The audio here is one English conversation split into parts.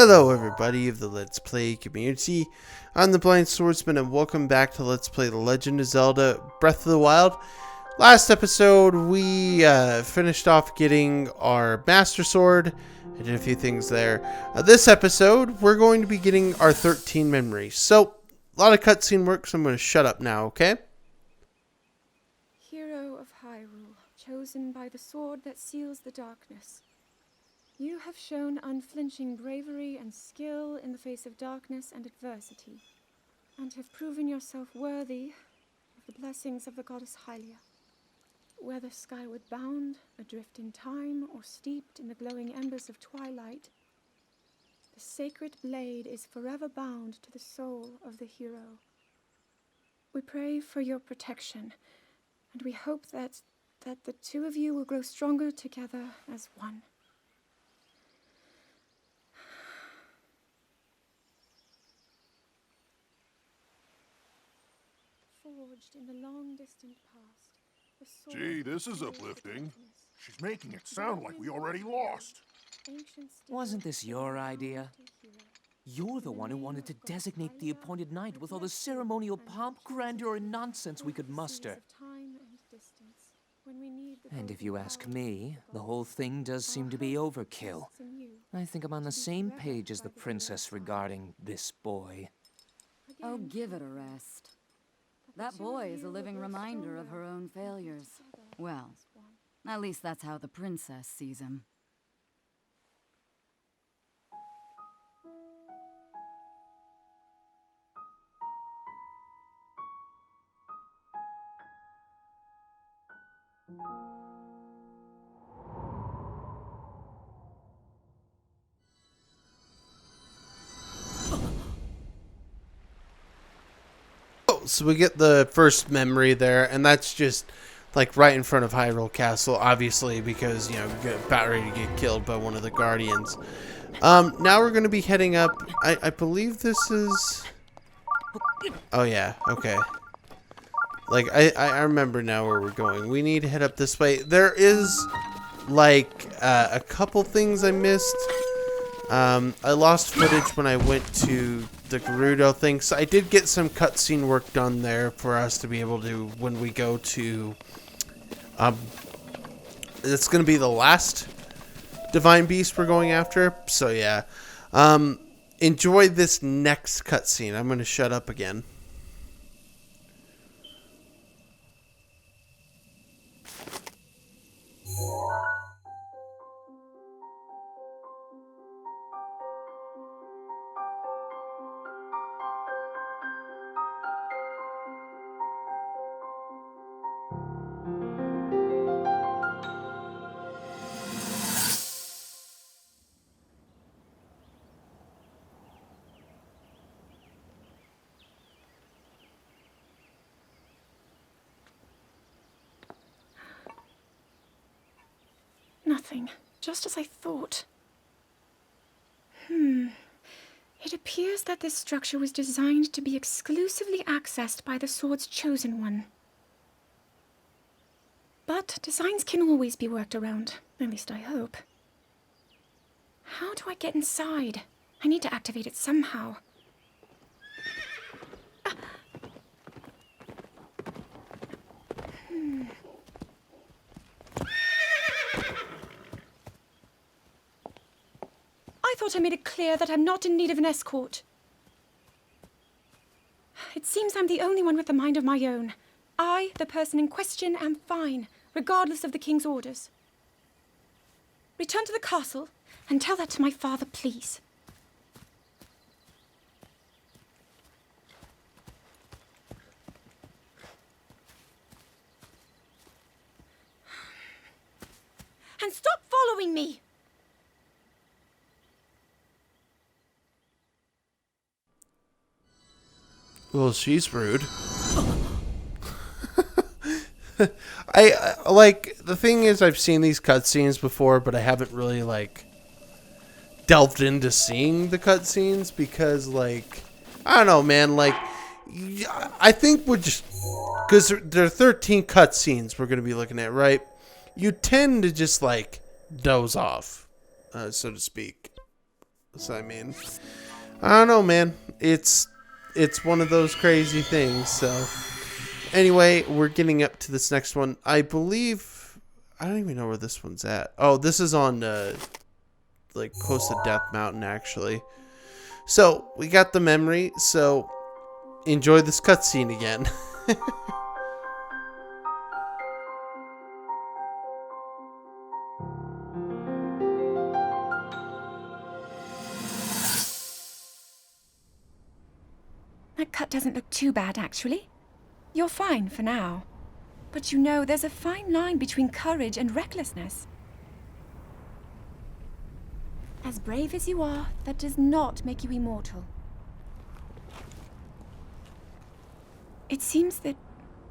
Hello everybody of the Let's Play community, I'm the Blind Swordsman and welcome back to Let's Play The Legend of Zelda Breath of the Wild. Last episode we finished off getting our Master Sword and did a few things there. This episode we're going to be getting our 13 memories. So, a lot of cutscene work, so I'm going to shut up now, okay? Hero of Hyrule, chosen by the sword that seals the darkness. You have shown unflinching bravery and skill in the face of darkness and adversity, and have proven yourself worthy of the blessings of the goddess Hylia. Whether skyward bound, adrift in time, or steeped in the glowing embers of twilight, the sacred blade is forever bound to the soul of the hero. We pray for your protection, and we hope that the two of you will grow stronger together as one. Forged in the long distant past, the sword. Gee, this is uplifting. She's making it sound like we already lost. Wasn't this your idea? You're the one who wanted to designate the appointed night with all the ceremonial pomp, grandeur, and nonsense we could muster. And if you ask me, the whole thing does seem to be overkill. I think I'm on the same page as the princess regarding this boy. Oh, give it a rest. That boy is a living reminder of her own failures. Well, at least that's how the princess sees him. So we get the first memory there, and that's just like right in front of Hyrule Castle, obviously, because, you know, we're about ready to get killed by one of the Guardians. Now we're going to be heading up. I believe this is... Oh, yeah, okay. Like, I remember now where we're going. We need to head up this way. There is, like, a couple things I missed. I lost footage when I went to the Gerudo thing, so I did get some cutscene work done there for us to be able to, when we go to, it's going to be the last Divine Beast we're going after, so yeah. Enjoy this next cutscene. I'm going to shut up again. Nothing. Just as I thought. It appears that this structure was designed to be exclusively accessed by the sword's chosen one. But designs can always be worked around. At least I hope. How do I get inside? I need to activate it somehow. I thought I made it clear that I'm not in need of an escort. It seems I'm the only one with a mind of my own. I, the person in question, am fine, regardless of the king's orders. Return to the castle and tell that to my father, please. And stop following me! Well, she's rude. I like, the thing is, I've seen these cutscenes before, but I haven't really, like, delved into seeing the cutscenes because, like, I don't know, man, like, I think we're just, because there are 13 cutscenes we're going to be looking at, right? You tend to just, like, doze off, so to speak. So I mean, I don't know, man. It's one of those crazy things. So anyway, we're getting up to this next one. I believe I don't even know where this one's at. Oh, this is on like close to Death Mountain, actually. So we got the memory. So enjoy this cutscene again. That cut doesn't look too bad, actually. You're fine for now. But you know, there's a fine line between courage and recklessness. As brave as you are, that does not make you immortal. It seems that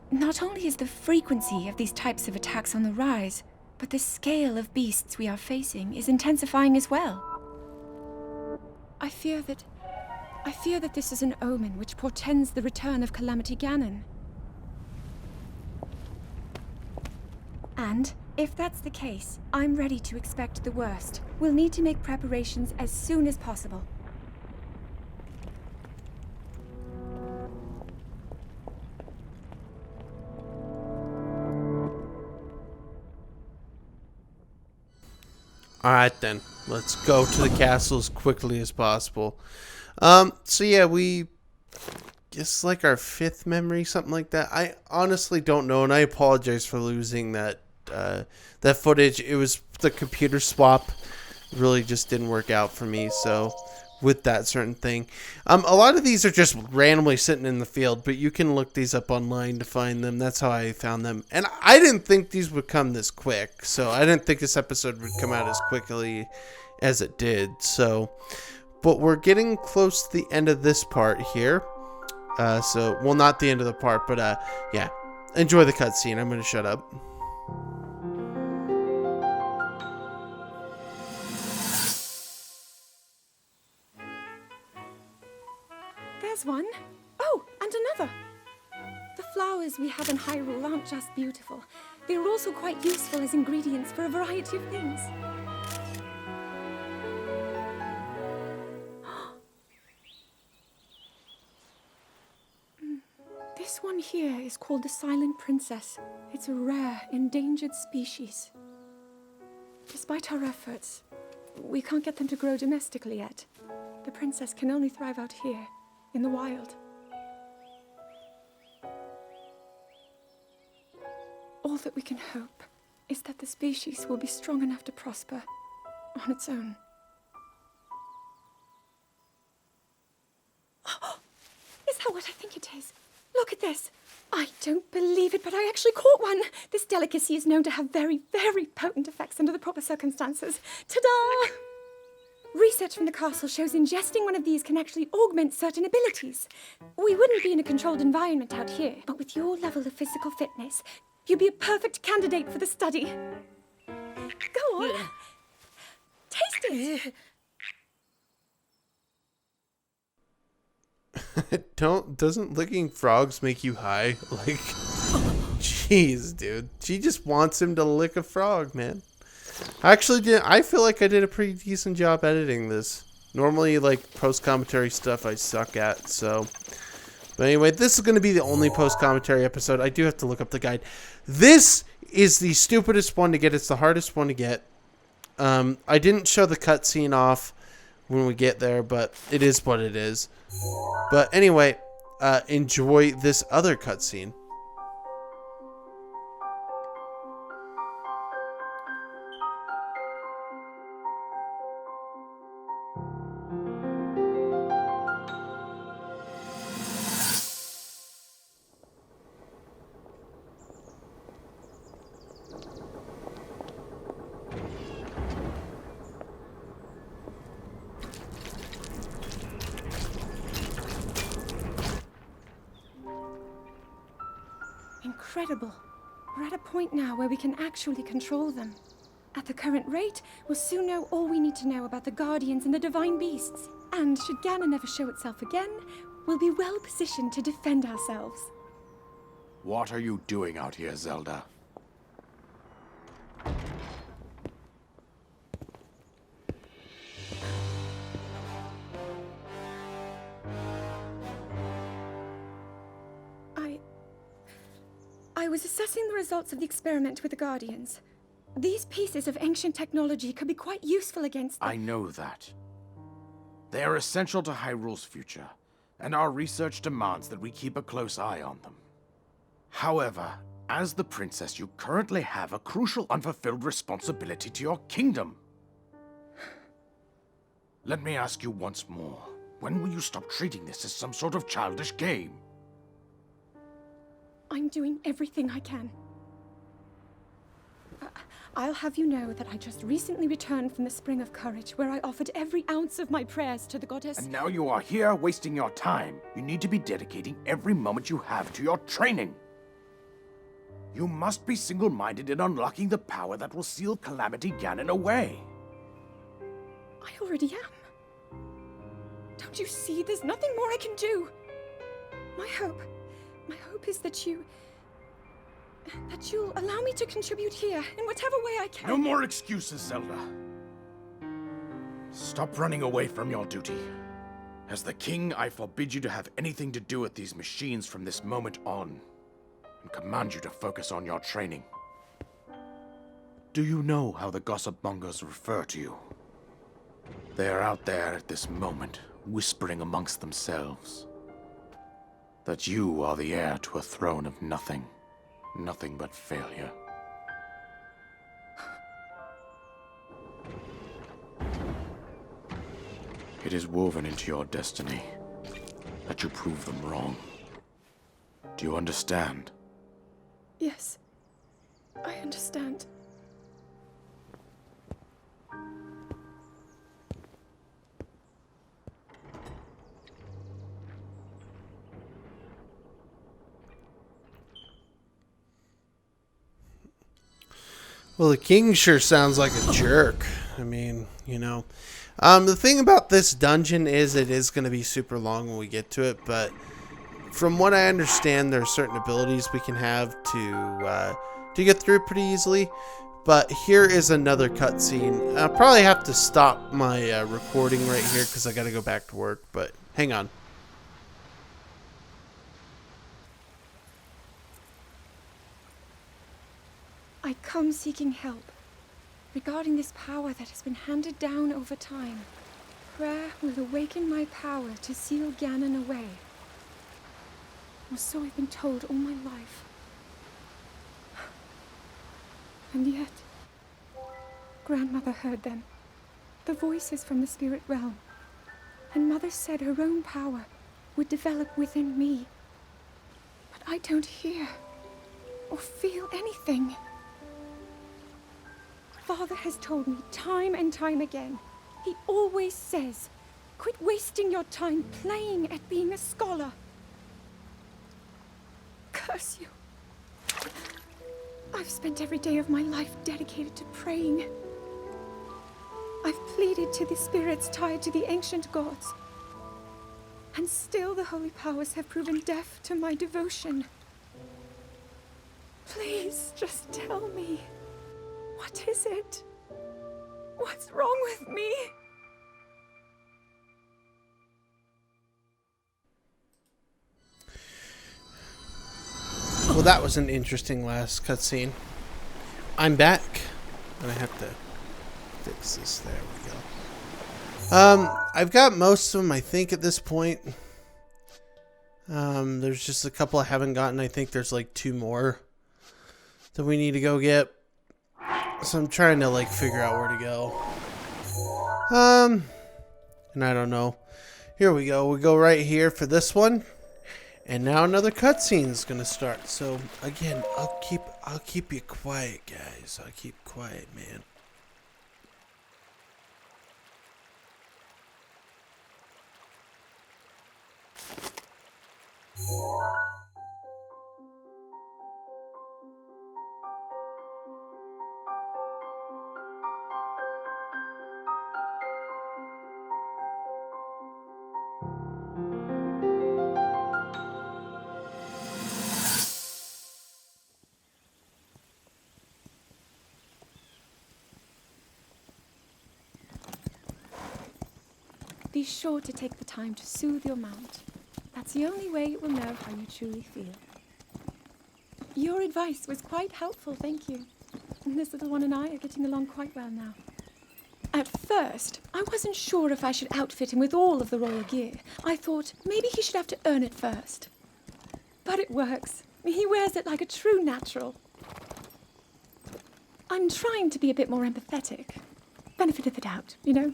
not only is the frequency of these types of attacks on the rise, but the scale of beasts we are facing is intensifying as well. I fear that this is an omen which portends the return of Calamity Ganon. And, if that's the case, I'm ready to expect the worst. We'll need to make preparations as soon as possible. Alright then, let's go to the castle as quickly as possible. So yeah, it's like our 5th memory, something like that. I honestly don't know, and I apologize for losing that footage. It was the computer swap really just didn't work out for me, so with that certain thing. A lot of these are just randomly sitting in the field, but you can look these up online to find them. That's how I found them. And I didn't think these would come this quick, so I didn't think this episode would come out as quickly as it did. So, but we're getting close to the end of this part here. Well, not the end of the part, but yeah. Enjoy the cutscene. I'm going to shut up. There's one. Oh, and another. The flowers we have in Hyrule aren't just beautiful. They're also quite useful as ingredients for a variety of things. This one here is called the Silent Princess. It's a rare, endangered species. Despite our efforts, we can't get them to grow domestically yet. The princess can only thrive out here, in the wild. All that we can hope is that the species will be strong enough to prosper on its own. Is that what I think it is? Look at this. I don't believe it, but I actually caught one. This delicacy is known to have very, very potent effects under the proper circumstances. Ta-da! Research from the castle shows ingesting one of these can actually augment certain abilities. We wouldn't be in a controlled environment out here, but with your level of physical fitness, you'd be a perfect candidate for the study. Go on. Taste it. Doesn't licking frogs make you high? Like, jeez, dude. She just wants him to lick a frog, man. I feel like I did a pretty decent job editing this. Normally, like, post-commentary stuff I suck at, so. But anyway, this is going to be the only post-commentary episode. I do have to look up the guide. This is the stupidest one to get. It's the hardest one to get. I didn't show the cutscene off when we get there, but it is what it is. But anyway, enjoy this other cutscene. Incredible. We're at a point now where we can actually control them. At the current rate, we'll soon know all we need to know about the Guardians and the Divine Beasts. And should Ganon ever show itself again, we'll be well positioned to defend ourselves. What are you doing out here, Zelda? I was assessing the results of the experiment with the Guardians. These pieces of ancient technology could be quite useful against I know that. They are essential to Hyrule's future, and our research demands that we keep a close eye on them. However, as the princess, you currently have a crucial unfulfilled responsibility to your kingdom. Let me ask you once more, when will you stop treating this as some sort of childish game? I'm doing everything I can. I'll have you know that I just recently returned from the Spring of Courage, where I offered every ounce of my prayers to the goddess. And now you are here wasting your time. You need to be dedicating every moment you have to your training. You must be single-minded in unlocking the power that will seal Calamity Ganon away. I already am. Don't you see? There's nothing more I can do. My hope is that you'll allow me to contribute here in whatever way I can. No more excuses, Zelda. Stop running away from your duty. As the king, I forbid you to have anything to do with these machines from this moment on, and command you to focus on your training. Do you know how the gossip mongers refer to you? They are out there at this moment, whispering amongst themselves that you are the heir to a throne of nothing. Nothing but failure. It is woven into your destiny that you prove them wrong. Do you understand? Yes, I understand. Well, the king sure sounds like a jerk. I mean, you know. The thing about this dungeon is it is going to be super long when we get to it, but from what I understand, there are certain abilities we can have to get through it pretty easily. But here is another cutscene. I'll probably have to stop my recording right here because I got to go back to work, but hang on. I come seeking help regarding this power that has been handed down over time. Prayer will awaken my power to seal Ganon away. Or so I've been told all my life. And yet, Grandmother heard them. The voices from the spirit realm. And Mother said her own power would develop within me. But I don't hear or feel anything. Father has told me time and time again. He always says, quit wasting your time playing at being a scholar. Curse you. I've spent every day of my life dedicated to praying. I've pleaded to the spirits tied to the ancient gods. And still the holy powers have proven deaf to my devotion. Please, just tell me. What is it? What's wrong with me? Well, that was an interesting last cutscene. I'm back, and I have to fix this. There we go. I've got most of them, I think, at this point. There's just a couple I haven't gotten. I think there's like 2 more that we need to go get. So I'm trying to like figure out where to go. And I don't know. Here we go. We go right here for this one. And now another cutscene is gonna start. So again, I'll keep you quiet, guys. I'll keep quiet, man. Be sure to take the time to soothe your mount. That's the only way it will know how you truly feel. Your advice was quite helpful, thank you. This little one and I are getting along quite well now. At first, I wasn't sure if I should outfit him with all of the royal gear. I thought maybe he should have to earn it first. But it works. He wears it like a true natural. I'm trying to be a bit more empathetic. Benefit of the doubt, you know?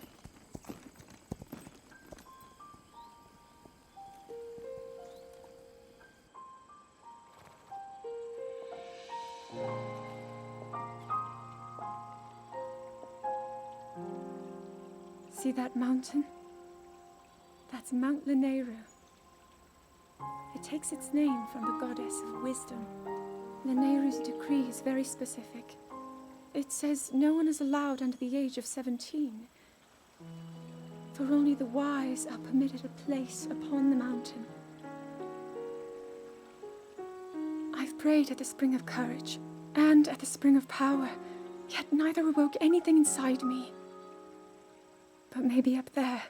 See that mountain? That's Mount Lanayru. It takes its name from the goddess of wisdom. Lanayru's decree is very specific. It says no one is allowed under the age of 17. For only the wise are permitted a place upon the mountain. I've prayed at the spring of courage and at the spring of power, yet neither awoke anything inside me. But maybe up there.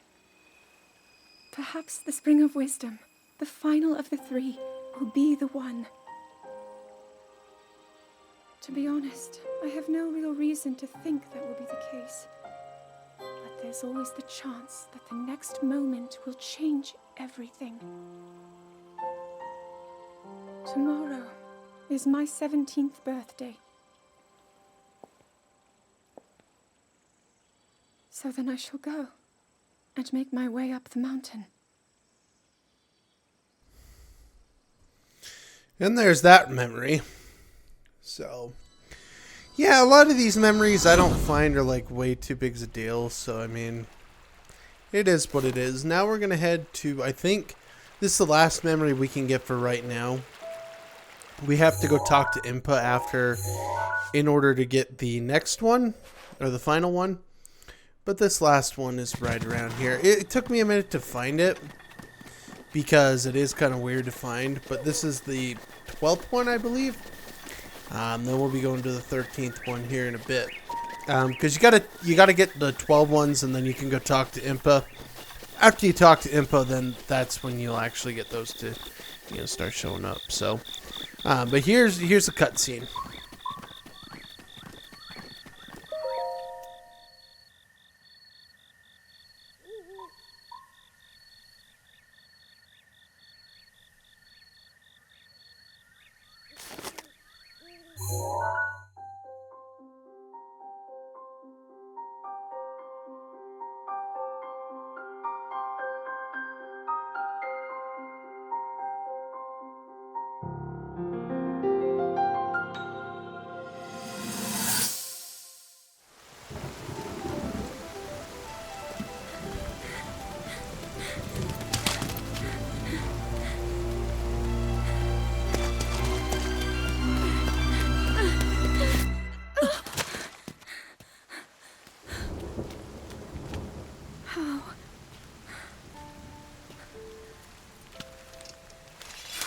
Perhaps the spring of wisdom, the final of the three, will be the one. To be honest, I have no real reason to think that will be the case. But there's always the chance that the next moment will change everything. Tomorrow is my 17th birthday. So then I shall go and make my way up the mountain. And there's that memory. So, yeah, a lot of these memories I don't find are like way too big a deal. So, I mean, it is what it is. Now we're going to head to, I think, this is the last memory we can get for right now. We have to go talk to Impa after in order to get the next one, or the final one. But this last one is right around here. It took me a minute to find it because it is kind of weird to find. But this is the 12th one, I believe. Then we'll be going to the 13th one here in a bit. Because you gotta get the 12 ones and then you can go talk to Impa. After you talk to Impa, then that's when you'll actually get those to start showing up. So, but here's a cutscene.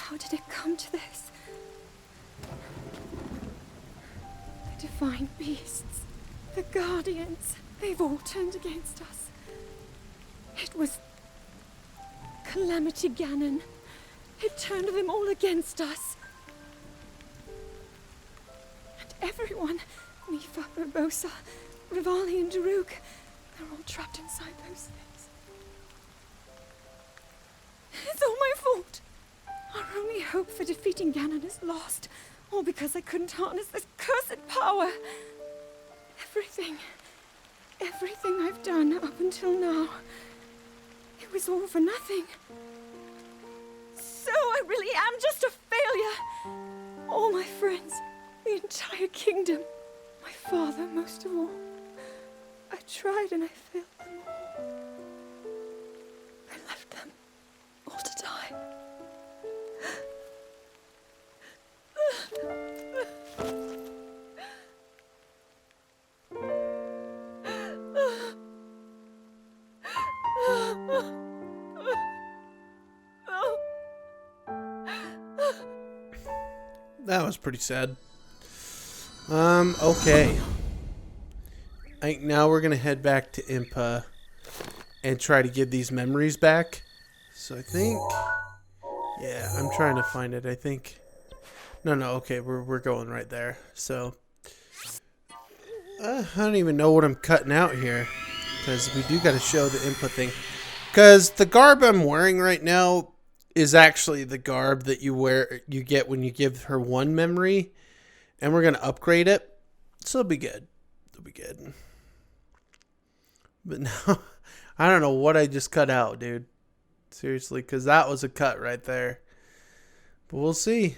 How did it come to this? The divine beasts, the guardians, they've all turned against us. It was Calamity Ganon. It turned them all against us. And everyone, Mifa, Urbosa, Rivali and Daruk, they're all trapped inside those things. It's all my fault. Our only hope for defeating Ganon is lost, all because I couldn't harness this cursed power. Everything I've done up until now, it was all for nothing. So I really am just a failure. All my friends, the entire kingdom, my father most of all. I tried and I failed them all. I left them all to die. That was pretty sad. Okay. I think now we're gonna head back to Impa and try to get these memories back. So I think, yeah, I'm trying to find it. I think No, okay, we're going right there. So, I don't even know what I'm cutting out here. Because we do got to show the input thing. Because the garb I'm wearing right now is actually the garb that you get when you give her one memory. And we're going to upgrade it. So it'll be good. It'll be good. But now, I don't know what I just cut out, dude. Seriously, because that was a cut right there. But we'll see.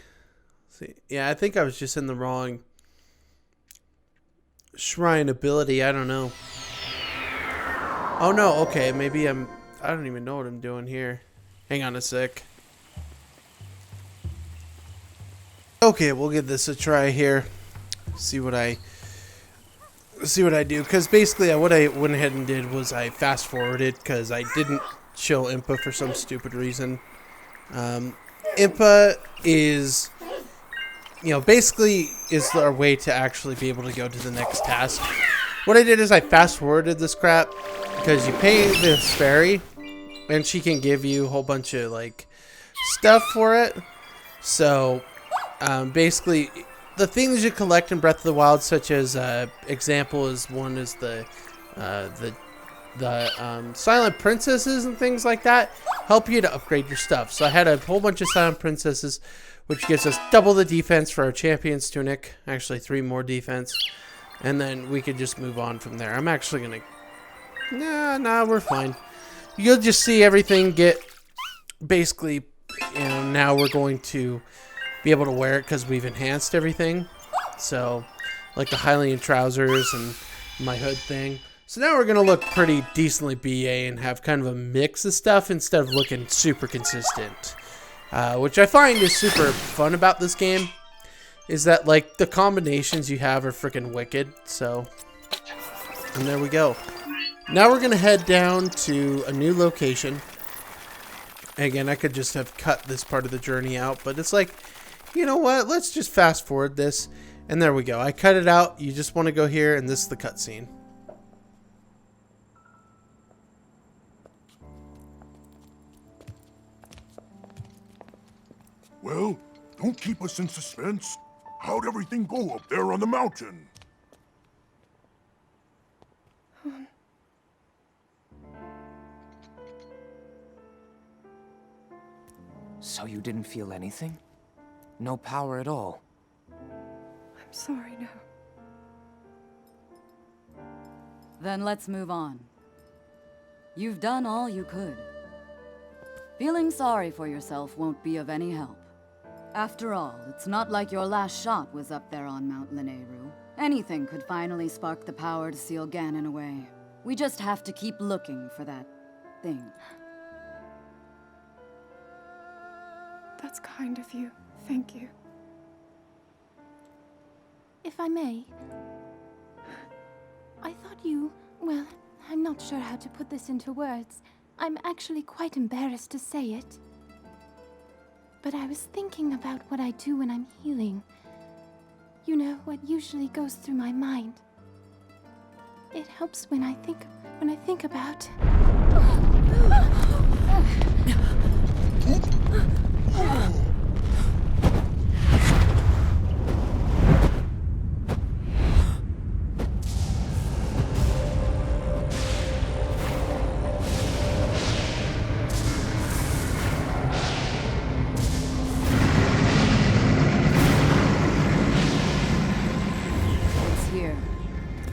Yeah, I think I was just in the wrong shrine ability. I don't know. Oh, no. Okay, maybe I don't even know what I'm doing here. Hang on a sec. Okay, we'll give this a try here. See what I do. Because basically, what I went ahead and did was I fast forwarded because I didn't show Impa for some stupid reason. Impa is, basically is our way to actually be able to go to the next task. What I did is I fast forwarded this crap because you pay this fairy and she can give you a whole bunch of stuff for it. So basically the things you collect in Breath of the Wild, such as example is one is the silent princesses and things like that, help you to upgrade your stuff. So I had a whole bunch of silent princesses, which gives us double the defense for our champion's tunic, actually 3 more defense, and then we could just move on from there. I'm actually gonna nah, we're fine. You'll just see everything get basically, now we're going to be able to wear it because we've enhanced everything. So like the Hylian trousers and my hood thing. So now we're going to look pretty decently BA and have kind of a mix of stuff instead of looking super consistent. Which I find is super fun about this game. Is that the combinations you have are freaking wicked. So, and there we go. Now we're going to head down to a new location. Again, I could just have cut this part of the journey out. But it's you know what? Let's just fast forward this. And there we go. I cut it out. You just want to go here. And this is the cutscene. Well, don't keep us in suspense. How'd everything go up there on the mountain? So you didn't feel anything? No power at all? I'm sorry, no. Then let's move on. You've done all you could. Feeling sorry for yourself won't be of any help. After all, it's not like your last shot was up there on Mount Lanayru. Anything could finally spark the power to seal Ganon away. We just have to keep looking for that thing. That's kind of you. Thank you. If I may, I thought you... Well, I'm not sure how to put this into words. I'm actually quite embarrassed to say it. But I was thinking about what I do when I'm healing. You know, what usually goes through my mind. It helps when I think about...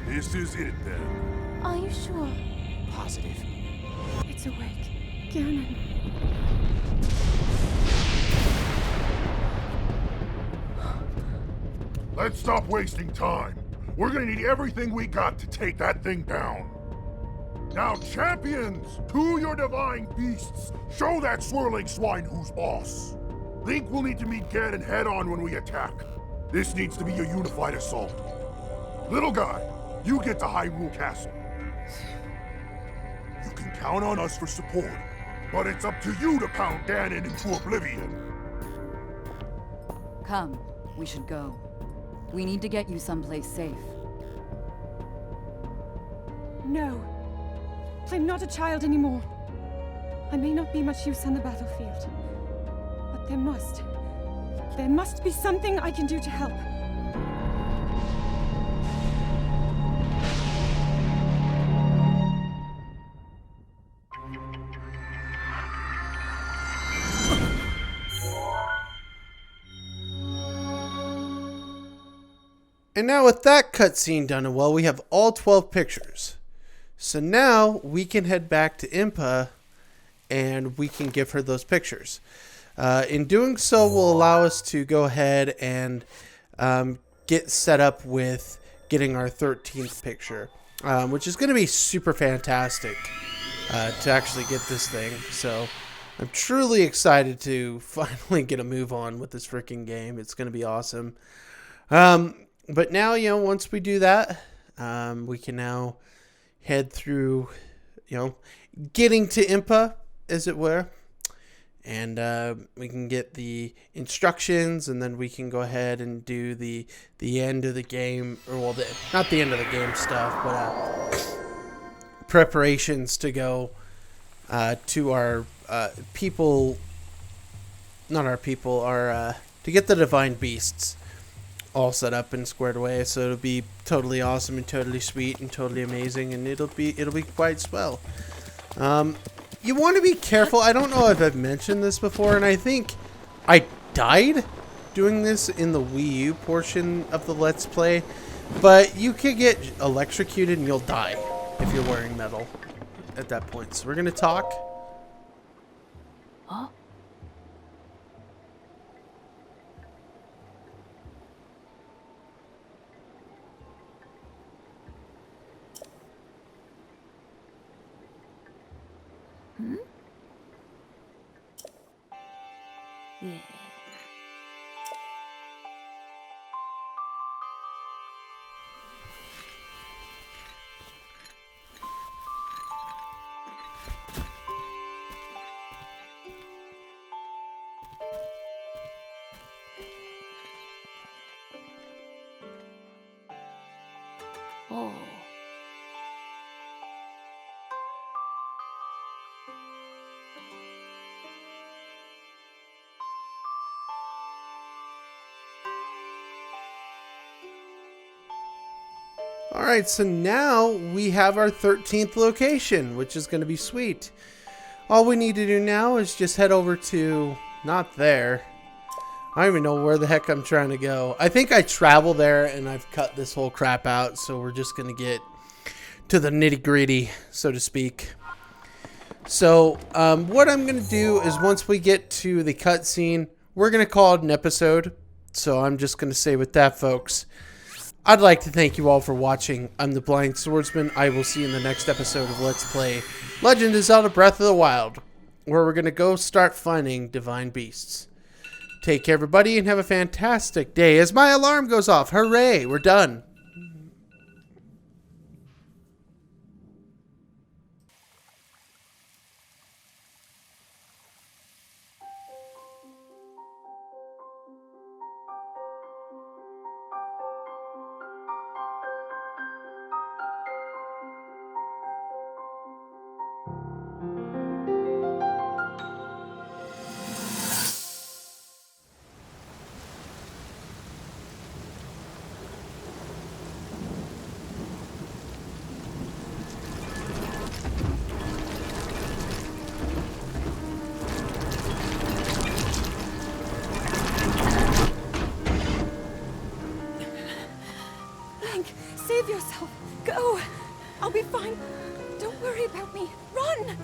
This is it, then. Are you sure? Positive. It's awake. Ganon. Let's stop wasting time. We're gonna need everything we got to take that thing down. Now, champions, to your divine beasts, show that swirling swine who's boss. Link will need to meet Ganon head-on when we attack. This needs to be a unified assault. Little guy, you get to Hyrule Castle. You can count on us for support, but it's up to you to pound Ganon into oblivion. Come, we should go. We need to get you someplace safe. No. I'm not a child anymore. I may not be much use on the battlefield, but there must There must be something I can do to help. And now with that cutscene done and well, we have all 12 pictures. So now we can head back to Impa and we can give her those pictures. In doing so will allow us to go ahead and get set up with getting our 13th picture, which is going to be super fantastic to actually get this thing. So I'm truly excited to finally get a move on with this freaking game. It's going to be awesome. But now, once we do that, we can now head through, getting to Impa, as it were. And we can get the instructions, and then we can go ahead and do the end of the game, or well, not the end of the game stuff, but preparations to go to our people, not our people, to get the divine beasts all set up and squared away. So it'll be totally awesome and totally sweet and totally amazing, and it'll be quite swell. You want to be careful. I don't know if I've mentioned this before, and I think I died doing this in the Wii U portion of the Let's Play, but you could get electrocuted and you'll die if you're wearing metal at that point. So we're going to talk. Huh? Hmm? Yeah. Oh. Alright, so now we have our 13th location, which is going to be sweet. All we need to do now is just head over to, not there. I don't even know where the heck I'm trying to go. I think I travel there and I've cut this whole crap out, so we're just going to get to the nitty gritty, so to speak. So, what I'm going to do is once we get to the cutscene, we're going to call it an episode. So I'm just going to say with that, folks, I'd like to thank you all for watching. I'm the Blind Swordsman. I will see you in the next episode of Let's Play Legend of Zelda Breath of the Wild, where we're going to go start finding divine beasts. Take care, everybody, and have a fantastic day. As my alarm goes off, hooray, we're done. Link, save yourself. Go. I'll be fine. Don't worry about me. Run.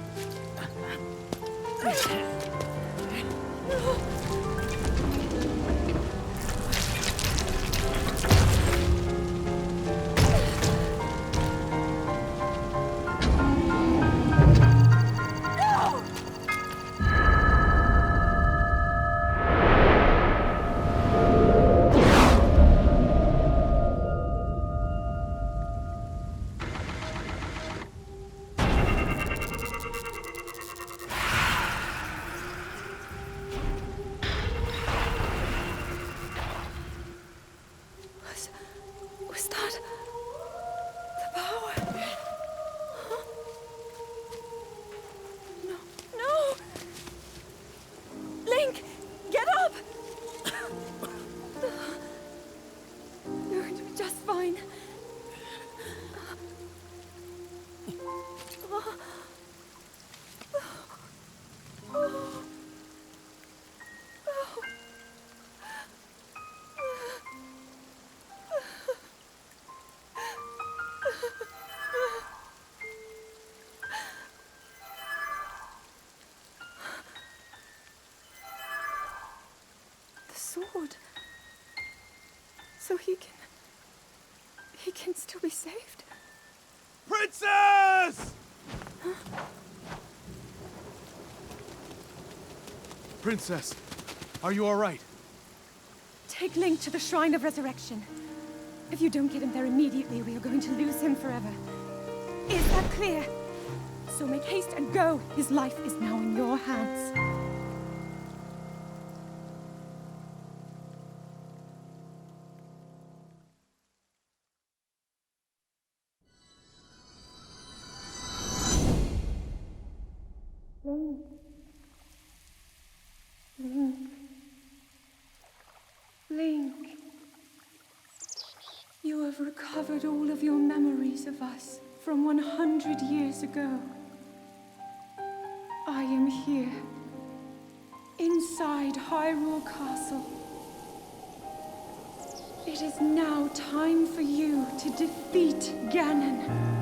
sword. So he can still be saved. Princess! Princess, are you all right? Take Link to the Shrine of Resurrection. If you don't get him there immediately, we are going to lose him forever. Is that clear? So make haste and go. His life is now in your hands. Link. Link. Link. You have recovered all of your memories of us from 100 years ago. I am here, inside Hyrule Castle. It is now time for you to defeat Ganon.